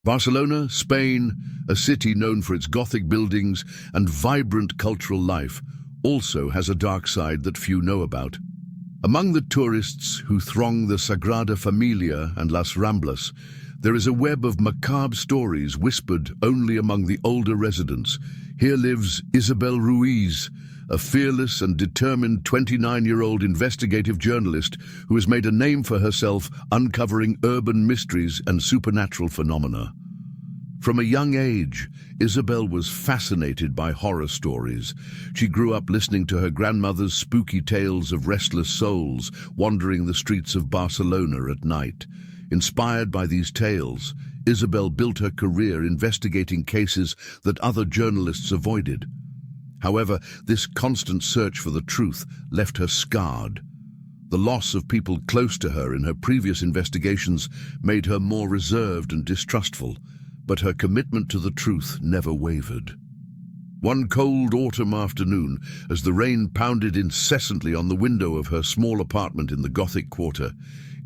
Barcelona, Spain, a city known for its Gothic buildings and vibrant cultural life, also has a dark side that few know about. Among the tourists who throng the Sagrada Familia and Las Ramblas, there is a web of macabre stories whispered only among the older residents. Here lives Isabel Ruiz, a fearless and determined 29-year-old investigative journalist who has made a name for herself uncovering urban mysteries and supernatural phenomena. From a young age, Isabel was fascinated by horror stories. She grew up listening to her grandmother's spooky tales of restless souls wandering the streets of Barcelona at night. Inspired by these tales, Isabel built her career investigating cases that other journalists avoided. However, this constant search for the truth left her scarred. The loss of people close to her in her previous investigations made her more reserved and distrustful, but her commitment to the truth never wavered. One cold autumn afternoon, as the rain pounded incessantly on the window of her small apartment in the Gothic quarter,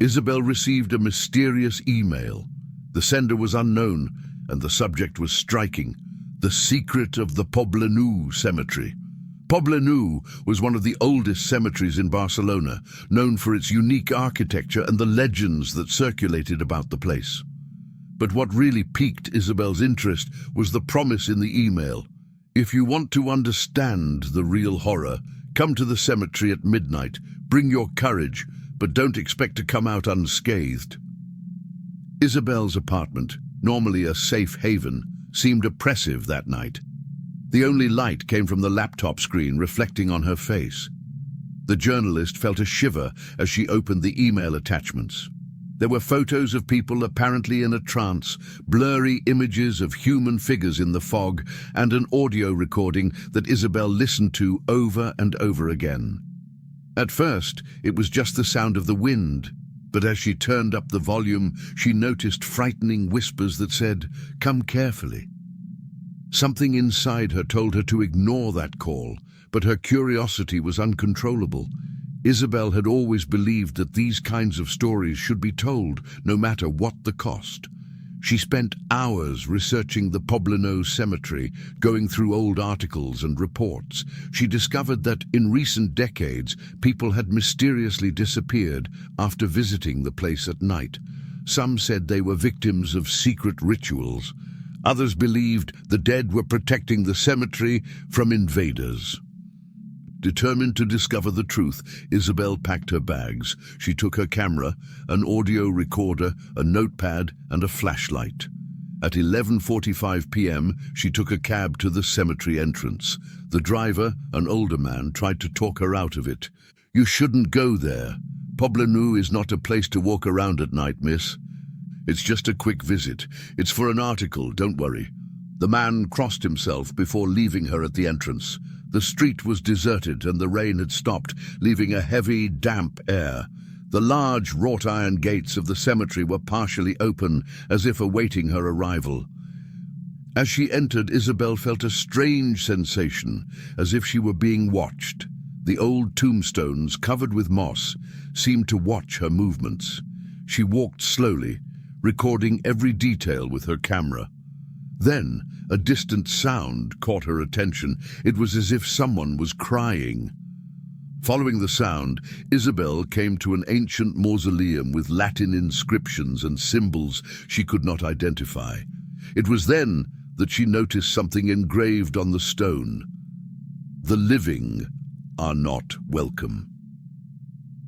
Isabel received a mysterious email. The sender was unknown, and the subject was striking: the secret of the Poblenou cemetery. Poblenou was one of the oldest cemeteries in Barcelona, known for its unique architecture and the legends that circulated about the place. But what really piqued Isabel's interest was the promise in the email: if you want to understand the real horror, come to the cemetery at midnight, bring your courage, but don't expect to come out unscathed. Isabel's apartment, normally a safe haven, seemed oppressive that night. The only light came from the laptop screen reflecting on her face. The journalist felt a shiver as she opened the email attachments. There were photos of people apparently in a trance, blurry images of human figures in the fog, and an audio recording that Isabel listened to over and over again. At first, it was just the sound of the wind, but as she turned up the volume, she noticed frightening whispers that said, "Come carefully." Something inside her told her to ignore that call, but her curiosity was uncontrollable. Isabel had always believed that these kinds of stories should be told, no matter what the cost. She spent hours researching the Poblenou cemetery, going through old articles and reports. She discovered that in recent decades, people had mysteriously disappeared after visiting the place at night. Some said they were victims of secret rituals. Others believed the dead were protecting the cemetery from invaders. Determined to discover the truth, Isabel packed her bags. She took her camera, an audio recorder, a notepad, and a flashlight. At 11:45 p.m., she took a cab to the cemetery entrance. The driver, an older man, tried to talk her out of it. "You shouldn't go there. Poblenou is not a place to walk around at night, miss. It's just a quick visit. It's for an article, don't worry." The man crossed himself before leaving her at the entrance. The street was deserted and the rain had stopped, leaving a heavy, damp air. The large wrought-iron gates of the cemetery were partially open, as if awaiting her arrival. As she entered, Isabel felt a strange sensation, as if she were being watched. The old tombstones, covered with moss, seemed to watch her movements. She walked slowly, recording every detail with her camera. Then, a distant sound caught her attention. It was as if someone was crying. Following the sound, Isabel came to an ancient mausoleum with Latin inscriptions and symbols she could not identify. It was then that she noticed something engraved on the stone: "The living are not welcome."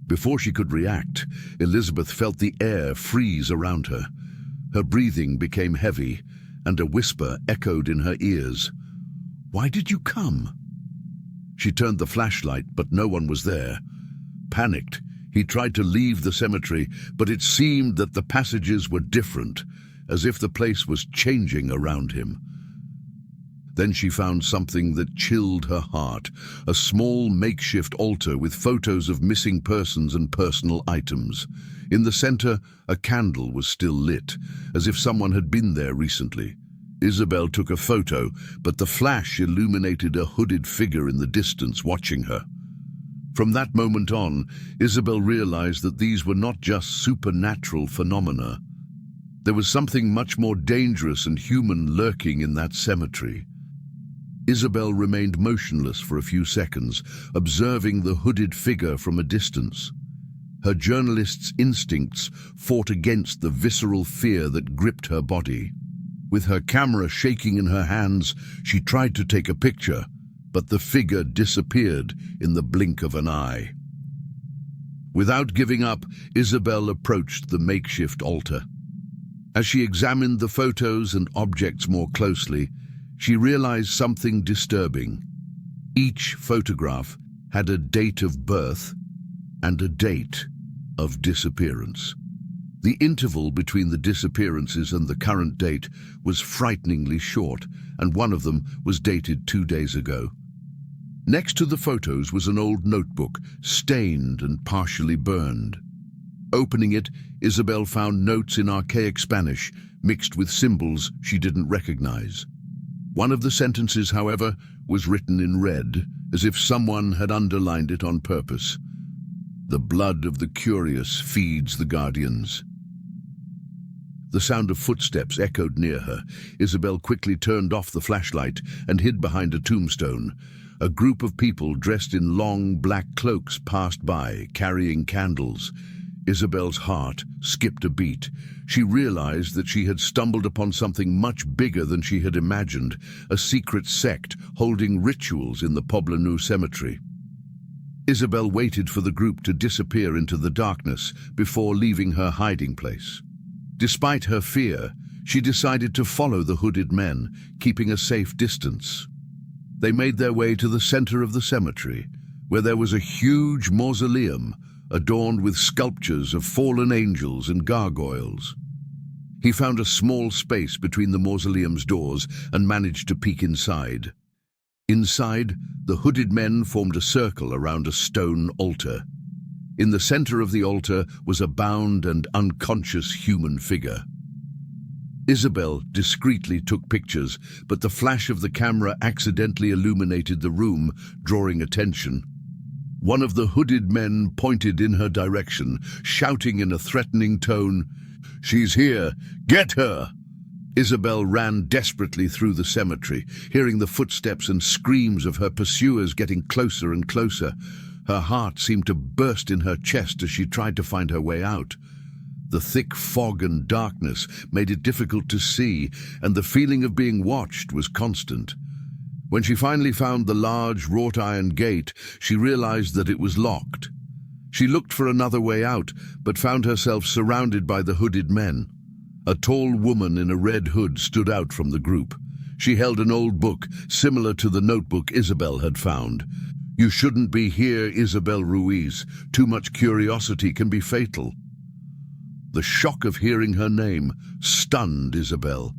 Before she could react, Elizabeth felt the air freeze around her. Her breathing became heavy, and a whisper echoed in her ears. "Why did you come?" She turned the flashlight, but no one was there. Panicked, he tried to leave the cemetery, but it seemed that the passages were different, as if the place was changing around him. Then she found something that chilled her heart: a small makeshift altar with photos of missing persons and personal items. In the center, a candle was still lit, as if someone had been there recently. Isabel took a photo, but the flash illuminated a hooded figure in the distance watching her. From that moment on, Isabel realized that these were not just supernatural phenomena. There was something much more dangerous and human lurking in that cemetery. Isabel remained motionless for a few seconds, observing the hooded figure from a distance. Her journalist's instincts fought against the visceral fear that gripped her body. With her camera shaking in her hands, she tried to take a picture, but the figure disappeared in the blink of an eye. Without giving up, Isabel approached the makeshift altar. As she examined the photos and objects more closely, she realized something disturbing. Each photograph had a date of birth and a date of disappearance. The interval between the disappearances and the current date was frighteningly short, and one of them was dated 2 days ago. Next to the photos was an old notebook, stained and partially burned. Opening it, Isabel found notes in archaic Spanish, mixed with symbols she didn't recognize. One of the sentences, however, was written in red, as if someone had underlined it on purpose. "The blood of the curious feeds the guardians." The sound of footsteps echoed near her. Isabel quickly turned off the flashlight and hid behind a tombstone. A group of people dressed in long black cloaks passed by, carrying candles. Isabel's heart skipped a beat. She realized that she had stumbled upon something much bigger than she had imagined, a secret sect holding rituals in the Poblenou cemetery. Isabel waited for the group to disappear into the darkness before leaving her hiding place. Despite her fear, she decided to follow the hooded men, keeping a safe distance. They made their way to the center of the cemetery, where there was a huge mausoleum adorned with sculptures of fallen angels and gargoyles. He found a small space between the mausoleum's doors and managed to peek inside. Inside, the hooded men formed a circle around a stone altar. In the center of the altar was a bound and unconscious human figure. Isabel discreetly took pictures, but the flash of the camera accidentally illuminated the room, drawing attention. One of the hooded men pointed in her direction, shouting in a threatening tone, "She's here! Get her!" Isabel ran desperately through the cemetery, hearing the footsteps and screams of her pursuers getting closer and closer. Her heart seemed to burst in her chest as she tried to find her way out. The thick fog and darkness made it difficult to see, and the feeling of being watched was constant. When she finally found the large wrought-iron gate, she realized that it was locked. She looked for another way out, but found herself surrounded by the hooded men. A tall woman in a red hood stood out from the group. She held an old book, similar to the notebook Isabel had found. "You shouldn't be here, Isabel Ruiz. Too much curiosity can be fatal." The shock of hearing her name stunned Isabel.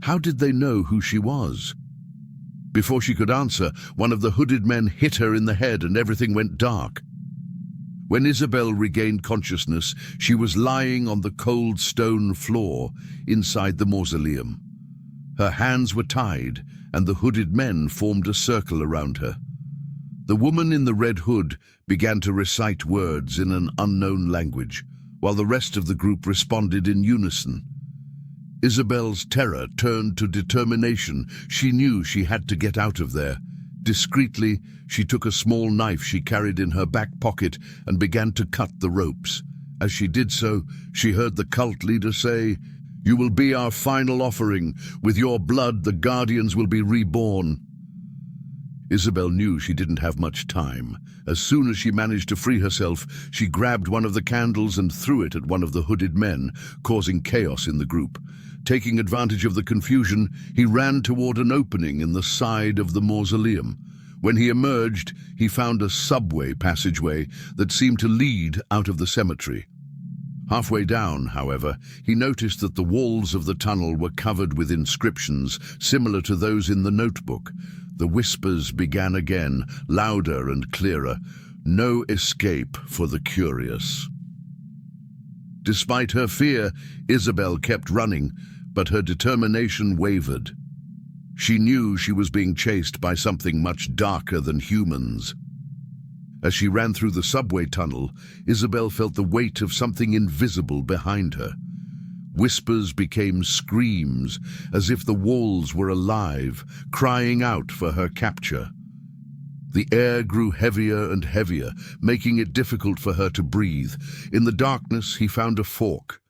How did they know who she was? Before she could answer, one of the hooded men hit her in the head and everything went dark. When Isabel regained consciousness, she was lying on the cold stone floor inside the mausoleum. Her hands were tied, and the hooded men formed a circle around her. The woman in the red hood began to recite words in an unknown language, while the rest of the group responded in unison. Isabel's terror turned to determination. She knew she had to get out of there. Discreetly, she took a small knife she carried in her back pocket and began to cut the ropes. As she did so, she heard the cult leader say, "You will be our final offering. With your blood, the Guardians will be reborn." Isabel knew she didn't have much time. As soon as she managed to free herself, she grabbed one of the candles and threw it at one of the hooded men, causing chaos in the group. Taking advantage of the confusion, he ran toward an opening in the side of the mausoleum. When he emerged, he found a subway passageway that seemed to lead out of the cemetery. Halfway down, however, he noticed that the walls of the tunnel were covered with inscriptions similar to those in the notebook. The whispers began again, louder and clearer. "No escape for the curious." Despite her fear, Isabel kept running, but her determination wavered. She knew she was being chased by something much darker than humans. As she ran through the subway tunnel, Isabel felt the weight of something invisible behind her. Whispers became screams, as if the walls were alive, crying out for her capture. The air grew heavier and heavier, making it difficult for her to breathe. In the darkness, he found a fork.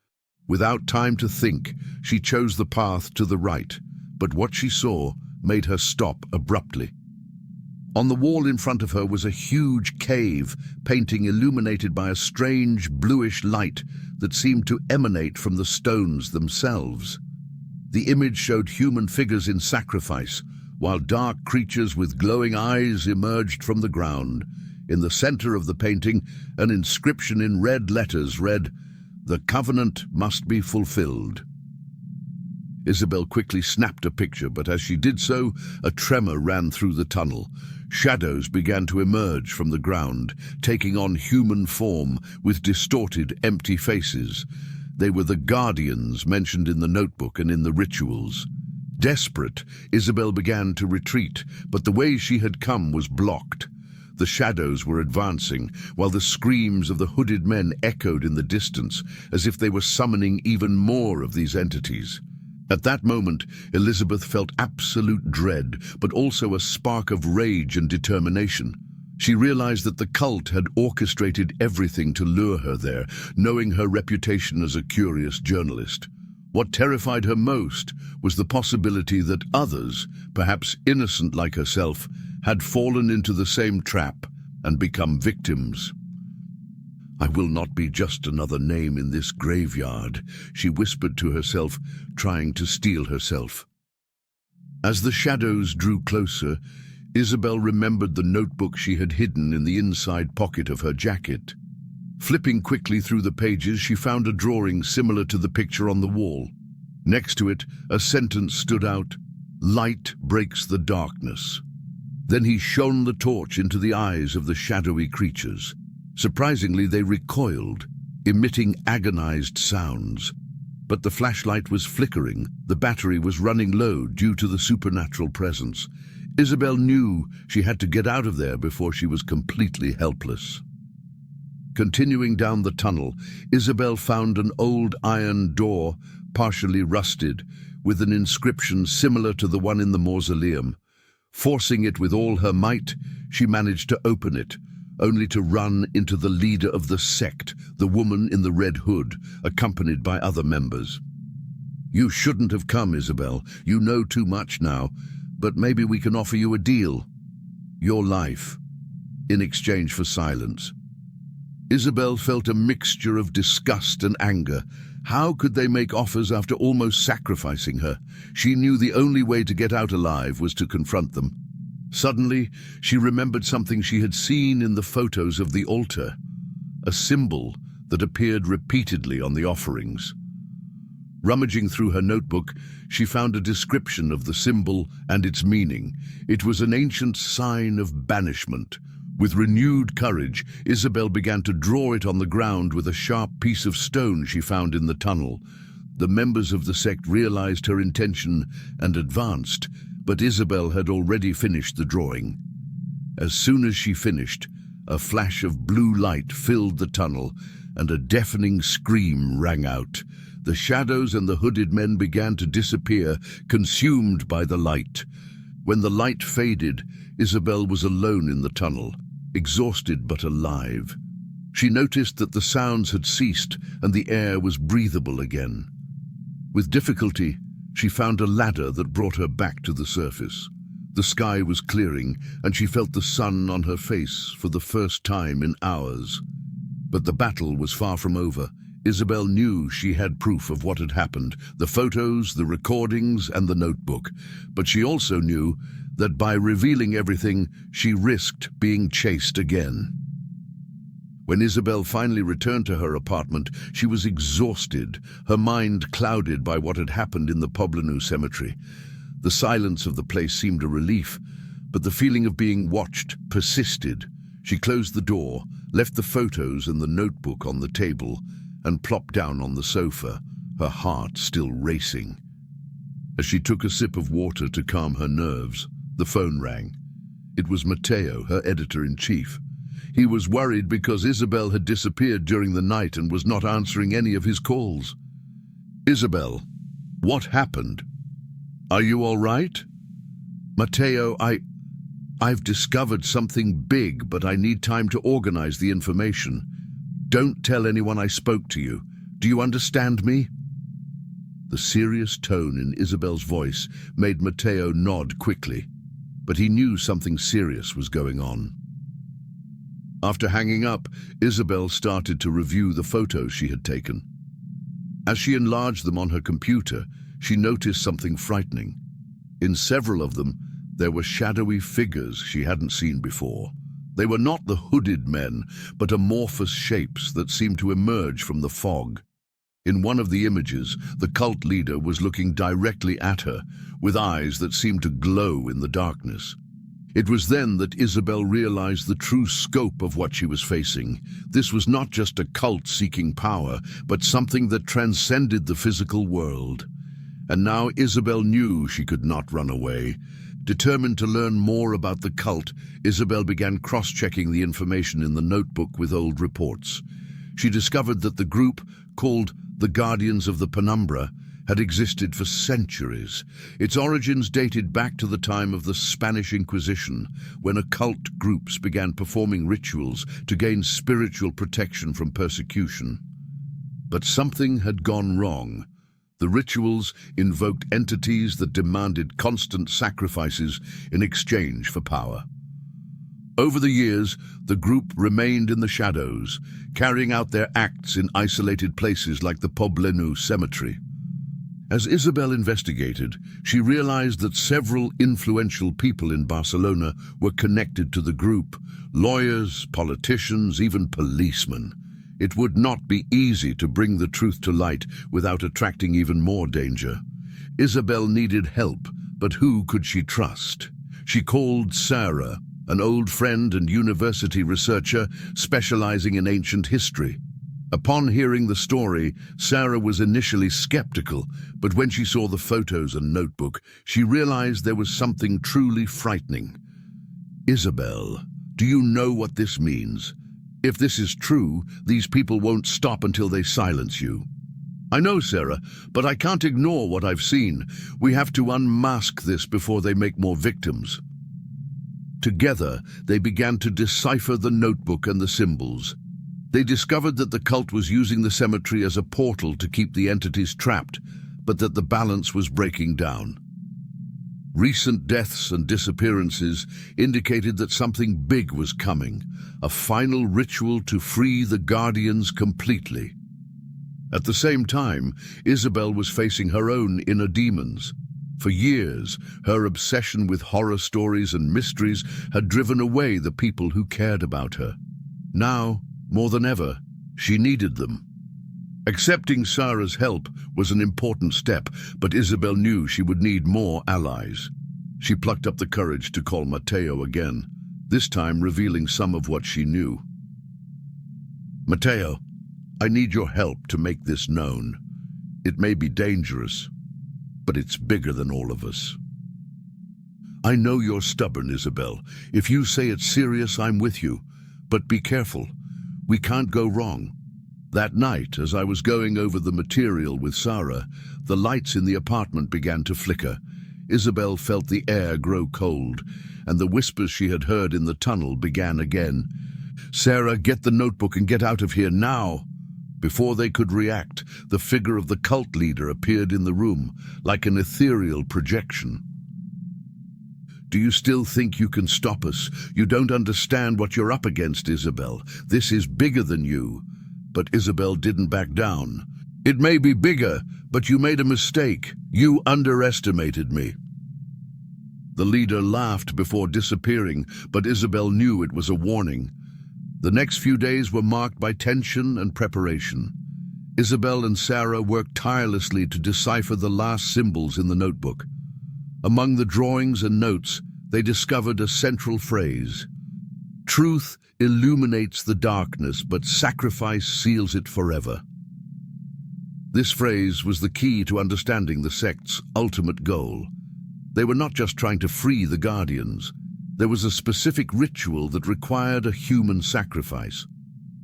Without time to think, she chose the path to the right, but what she saw made her stop abruptly. On the wall in front of her was a huge cave, painting illuminated by a strange bluish light that seemed to emanate from the stones themselves. The image showed human figures in sacrifice, while dark creatures with glowing eyes emerged from the ground. In the center of the painting, an inscription in red letters read, "The covenant must be fulfilled." Isabel quickly snapped a picture, but as she did so, a tremor ran through the tunnel. Shadows began to emerge from the ground, taking on human form with distorted, empty faces. They were the guardians mentioned in the notebook and in the rituals. Desperate, Isabel began to retreat, but the way she had come was blocked. The shadows were advancing, while the screams of the hooded men echoed in the distance, as if they were summoning even more of these entities. At that moment, Elizabeth felt absolute dread, but also a spark of rage and determination. She realized that the cult had orchestrated everything to lure her there, knowing her reputation as a curious journalist. What terrified her most was the possibility that others, perhaps innocent like herself, had fallen into the same trap and become victims. "I will not be just another name in this graveyard," she whispered to herself, trying to steel herself. As the shadows drew closer, Isabel remembered the notebook she had hidden in the inside pocket of her jacket. Flipping quickly through the pages, she found a drawing similar to the picture on the wall. Next to it, a sentence stood out, "Light breaks the darkness." Then he shone the torch into the eyes of the shadowy creatures. Surprisingly, they recoiled, emitting agonized sounds. But the flashlight was flickering. The battery was running low due to the supernatural presence. Isabel knew she had to get out of there before she was completely helpless. Continuing down the tunnel, Isabel found an old iron door, partially rusted, with an inscription similar to the one in the mausoleum. Forcing it with all her might, she managed to open it, only to run into the leader of the sect, the woman in the red hood, accompanied by other members. "You shouldn't have come, Isabel. You know too much now, but maybe we can offer you a deal. Your life, in exchange for silence." Isabel felt a mixture of disgust and anger. How could they make offers after almost sacrificing her? She knew the only way to get out alive was to confront them. Suddenly, she remembered something she had seen in the photos of the altar, a symbol that appeared repeatedly on the offerings. Rummaging through her notebook, she found a description of the symbol and its meaning. It was an ancient sign of banishment. With renewed courage, Isabel began to draw it on the ground with a sharp piece of stone she found in the tunnel. The members of the sect realized her intention and advanced, but Isabel had already finished the drawing. As soon as she finished, a flash of blue light filled the tunnel, and a deafening scream rang out. The shadows and the hooded men began to disappear, consumed by the light. When the light faded, Isabel was alone in the tunnel, exhausted but alive. She noticed that the sounds had ceased and the air was breathable again. With difficulty, she found a ladder that brought her back to the surface. The sky was clearing, and she felt the sun on her face for the first time in hours. But the battle was far from over. Isabel knew she had proof of what had happened, the photos, the recordings, and the notebook. But she also knew that by revealing everything, she risked being chased again. When Isabel finally returned to her apartment, she was exhausted, her mind clouded by what had happened in the Poblenou cemetery. The silence of the place seemed a relief, but the feeling of being watched persisted. She closed the door, left the photos and the notebook on the table, and plopped down on the sofa, her heart still racing. As she took a sip of water to calm her nerves, the phone rang. It was Matteo, her editor-in-chief. He was worried because Isabel had disappeared during the night and was not answering any of his calls. Isabel, what happened? Are you all right? Matteo, I've discovered something big, but I need time to organize the information. Don't tell anyone I spoke to you. Do you understand me? The serious tone in Isabel's voice made Matteo nod quickly, but he knew something serious was going on. After hanging up, Isabel started to review the photos she had taken. As she enlarged them on her computer, she noticed something frightening. In several of them, there were shadowy figures she hadn't seen before. They were not the hooded men, but amorphous shapes that seemed to emerge from the fog. In one of the images, the cult leader was looking directly at her, with eyes that seemed to glow in the darkness. It was then that Isabel realized the true scope of what she was facing. This was not just a cult seeking power, but something that transcended the physical world. And now Isabel knew she could not run away. Determined to learn more about the cult, Isabel began cross-checking the information in the notebook with old reports. She discovered that the group, called the Guardians of the Penumbra, had existed for centuries. Its origins dated back to the time of the Spanish Inquisition, when occult groups began performing rituals to gain spiritual protection from persecution. But something had gone wrong. The rituals invoked entities that demanded constant sacrifices in exchange for power. Over the years, the group remained in the shadows, carrying out their acts in isolated places like the Poblenou cemetery. As Isabel investigated, she realized that several influential people in Barcelona were connected to the group: lawyers, politicians, even policemen. It would not be easy to bring the truth to light without attracting even more danger. Isabel needed help, but who could she trust? She called Sarah, an old friend and university researcher specializing in ancient history. Upon hearing the story, Sarah was initially skeptical, but when she saw the photos and notebook, she realized there was something truly frightening. Isabel, do you know what this means? If this is true, these people won't stop until they silence you. I know, Sarah, but I can't ignore what I've seen. We have to unmask this before they make more victims. Together, they began to decipher the notebook and the symbols. They discovered that the cult was using the cemetery as a portal to keep the entities trapped, but that the balance was breaking down. Recent deaths and disappearances indicated that something big was coming, a final ritual to free the Guardians completely. At the same time, Isabel was facing her own inner demons. For years, her obsession with horror stories and mysteries had driven away the people who cared about her. Now, more than ever, she needed them. Accepting Sarah's help was an important step, but Isabel knew she would need more allies. She plucked up the courage to call Matteo again, this time revealing some of what she knew. Matteo, I need your help to make this known. It may be dangerous, but it's bigger than all of us. I know you're stubborn, Isabel. If you say it's serious, I'm with you. But be careful. We can't go wrong. That night, as I was going over the material with Sarah, the lights in the apartment began to flicker. Isabel felt the air grow cold, and the whispers she had heard in the tunnel began again. Sarah, get the notebook and get out of here now. Before they could react, the figure of the cult leader appeared in the room, like an ethereal projection. Do you still think you can stop us? You don't understand what you're up against, Isabel. This is bigger than you. But Isabel didn't back down. It may be bigger, but you made a mistake. You underestimated me. The leader laughed before disappearing, but Isabel knew it was a warning. The next few days were marked by tension and preparation. Isabel and Sarah worked tirelessly to decipher the last symbols in the notebook. Among the drawings and notes, they discovered a central phrase: "Truth illuminates the darkness, but sacrifice seals it forever." This phrase was the key to understanding the sect's ultimate goal. They were not just trying to free the Guardians. There was a specific ritual that required a human sacrifice.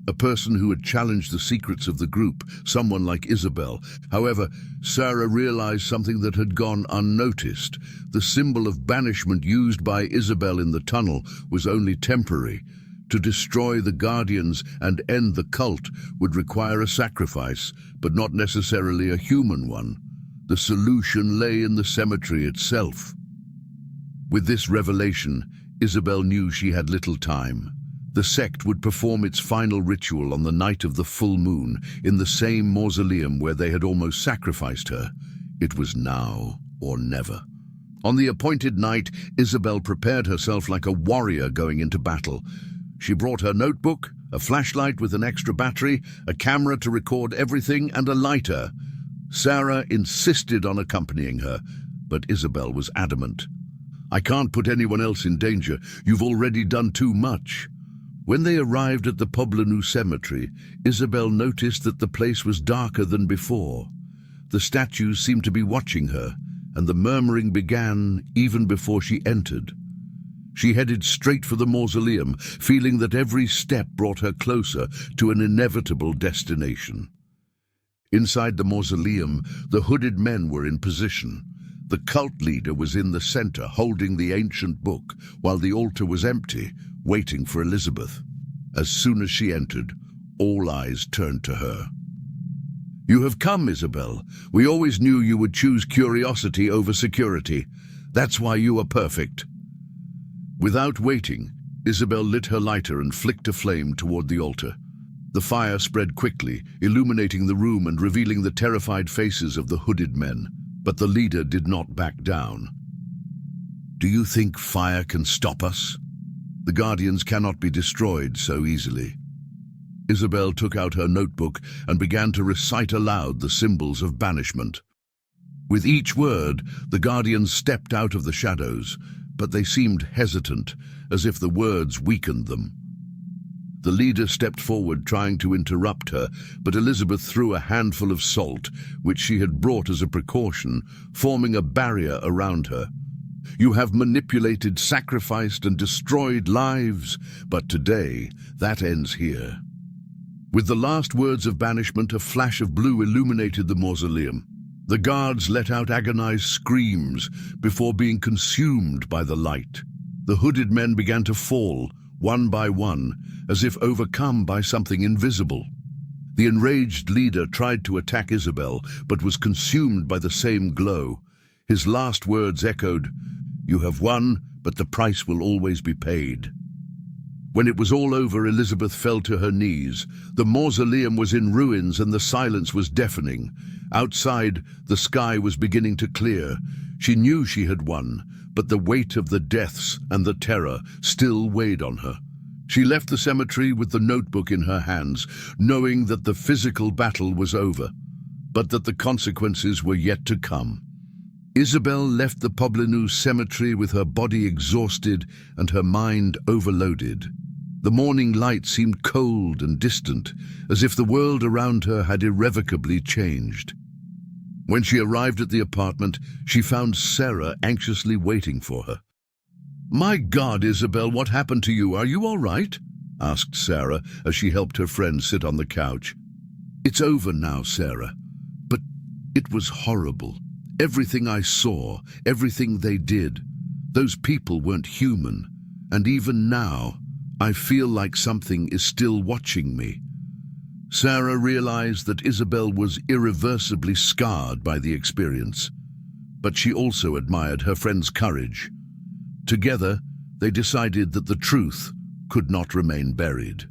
a person who had challenged the secrets of the group, someone like Isabel. However, Sarah realized something that had gone unnoticed. The symbol of banishment used by Isabel in the tunnel was only temporary. To destroy the Guardians and end the cult would require a sacrifice, but not necessarily a human one. The solution lay in the cemetery itself. With this revelation, Isabel knew she had little time. The sect would perform its final ritual on the night of the full moon, in the same mausoleum where they had almost sacrificed her. It was now or never. On the appointed night, Isabel prepared herself like a warrior going into battle. She brought her notebook, a flashlight with an extra battery, a camera to record everything, and a lighter. Sarah insisted on accompanying her, but Isabel was adamant. "I can't put anyone else in danger. You've already done too much." When they arrived at the Poblenou cemetery, Isabel noticed that the place was darker than before. The statues seemed to be watching her, and the murmuring began even before she entered. She headed straight for the mausoleum, feeling that every step brought her closer to an inevitable destination. Inside the mausoleum, the hooded men were in position. The cult leader was in the center, holding the ancient book, while the altar was empty, waiting for Elizabeth. As soon as she entered, all eyes turned to her. "You have come, Isabel. We always knew you would choose curiosity over security. That's why you are perfect." Without waiting, Isabel lit her lighter and flicked a flame toward the altar. The fire spread quickly, illuminating the room and revealing the terrified faces of the hooded men. But the leader did not back down. "Do you think fire can stop us? The Guardians cannot be destroyed so easily." Isabel took out her notebook and began to recite aloud the symbols of banishment. With each word, the Guardians stepped out of the shadows, but they seemed hesitant, as if the words weakened them. The leader stepped forward, trying to interrupt her, but Elizabeth threw a handful of salt, which she had brought as a precaution, forming a barrier around her. "You have manipulated, sacrificed, and destroyed lives, but today that ends here." With the last words of banishment, a flash of blue illuminated the mausoleum. The guards let out agonized screams before being consumed by the light. The hooded men began to fall, one by one, as if overcome by something invisible. The enraged leader tried to attack Isabel, but was consumed by the same glow. His last words echoed, "You have won, but the price will always be paid." When it was all over, Elizabeth fell to her knees. The mausoleum was in ruins and the silence was deafening. Outside, the sky was beginning to clear. She knew she had won, but the weight of the deaths and the terror still weighed on her. She left the cemetery with the notebook in her hands, knowing that the physical battle was over, but that the consequences were yet to come. Isabel left the Poblenou cemetery with her body exhausted and her mind overloaded. The morning light seemed cold and distant, as if the world around her had irrevocably changed. When she arrived at the apartment, she found Sarah anxiously waiting for her. "My God, Isabel, what happened to you? Are you all right?" asked Sarah as she helped her friend sit on the couch. "It's over now, Sarah, but it was horrible. Everything I saw, everything they did, those people weren't human, and even now, I feel like something is still watching me." Sarah realized that Isabel was irreversibly scarred by the experience, but she also admired her friend's courage. Together, they decided that the truth could not remain buried.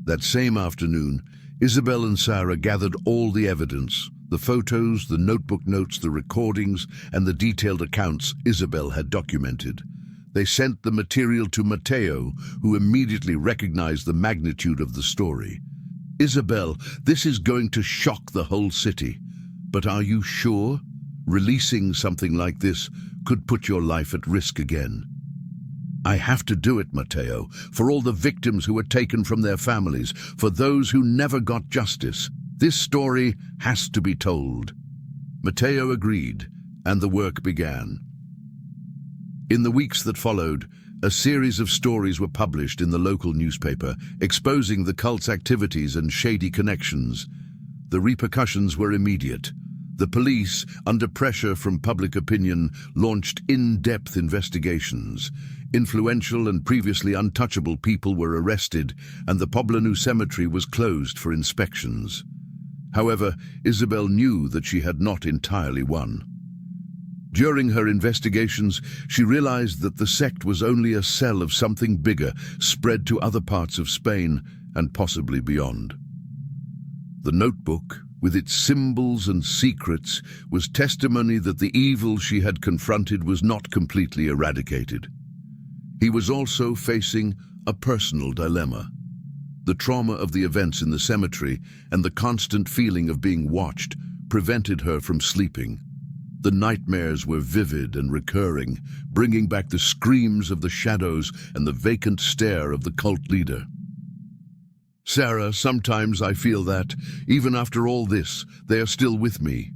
That same afternoon, Isabel and Sarah gathered all the evidence, the photos, the notebook notes, the recordings, and the detailed accounts Isabel had documented. They sent the material to Matteo, who immediately recognized the magnitude of the story. "Isabel, this is going to shock the whole city. But are you sure? Releasing something like this could put your life at risk again." "I have to do it, Matteo, for all the victims who were taken from their families, for those who never got justice. This story has to be told." Matteo agreed, and the work began. In the weeks that followed, a series of stories were published in the local newspaper, exposing the cult's activities and shady connections. The repercussions were immediate. The police, under pressure from public opinion, launched in-depth investigations. Influential and previously untouchable people were arrested, and the Poblenou cemetery was closed for inspections. However, Isabel knew that she had not entirely won. During her investigations, she realized that the sect was only a cell of something bigger, spread to other parts of Spain and possibly beyond. The notebook, with its symbols and secrets, was testimony that the evil she had confronted was not completely eradicated. He was also facing a personal dilemma. The trauma of the events in the cemetery and the constant feeling of being watched prevented her from sleeping. The nightmares were vivid and recurring, bringing back the screams of the shadows and the vacant stare of the cult leader. "Sarah, sometimes I feel that, even after all this, they are still with me."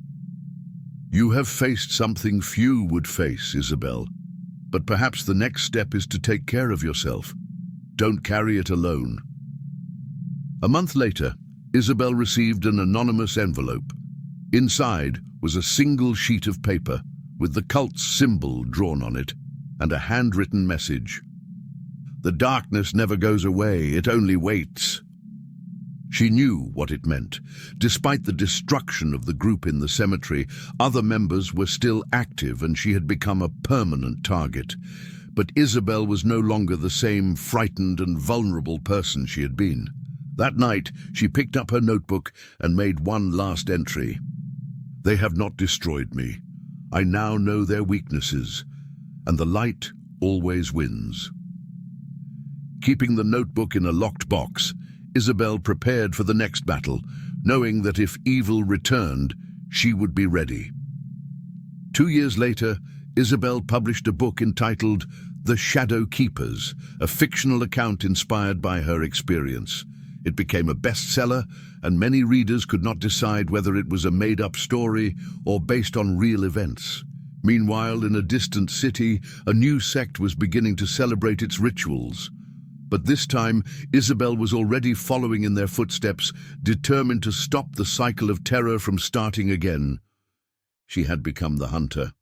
"You have faced something few would face, Isabel. But perhaps the next step is to take care of yourself. Don't carry it alone." A month later, Isabel received an anonymous envelope. Inside was a single sheet of paper with the cult's symbol drawn on it and a handwritten message. "The darkness never goes away, it only waits." She knew what it meant. Despite the destruction of the group in the cemetery, other members were still active and she had become a permanent target. But Isabel was no longer the same frightened and vulnerable person she had been. That night, she picked up her notebook and made one last entry. "They have not destroyed me. I now know their weaknesses, and the light always wins." Keeping the notebook in a locked box, Isabel prepared for the next battle, knowing that if evil returned, she would be ready. 2 years later, Isabel published a book entitled The Shadow Keepers, a fictional account inspired by her experience. It became a bestseller, and many readers could not decide whether it was a made-up story or based on real events. Meanwhile, in a distant city, a new sect was beginning to celebrate its rituals. But this time, Isabel was already following in their footsteps, determined to stop the cycle of terror from starting again. She had become the hunter.